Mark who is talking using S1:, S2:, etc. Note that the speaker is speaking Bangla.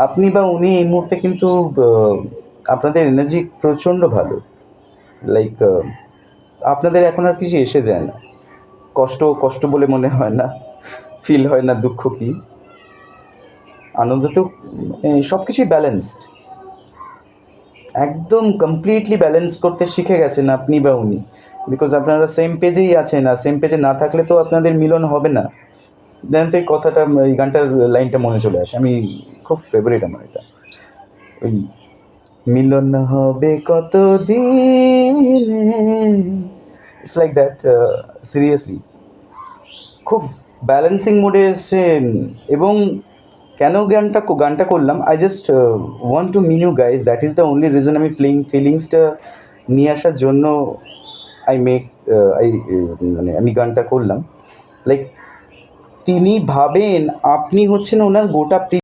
S1: আপনি বা উনি এই মুহূর্তে কিন্তু আপনাদের এনার্জি প্রচণ্ড ভালো। লাইক আপনাদের এখন আর কিছু এসে যায় না। কষ্ট, কষ্ট বলে মনে হয় না। ফিল হয় না দুঃখ কী। আনন্দ তো সব কিছুই ব্যালেন্সড। একদম কমপ্লিটলি ব্যালেন্স করতে শিখে গেছেন আপনি বা উনি। বিকজ আপনারা সেম পেজেই আছেন, আর সেম পেজে না থাকলে তো আপনাদের মিলন হবে না। জানেন তো এই কথাটা, এই গানটার লাইনটা মনে চলে আসে। আমি খুব ফেভারিট আমার এটা। ওই মিলন হবে কত দিনে, ইটস লাইক দ্যাট। সিরিয়াসলি খুব ব্যালেন্সিং মোডে এসছেন। এবং কেন গানটা করলাম, I just want to mean you guys, that is the only reason. আমি ফিলিংসটা নিয়ে আসার জন্য আই মেক আই মানে আমি গানটা করলাম। লাইক তিনি ভাবেন আপনি হচ্ছেন ওনার গোটা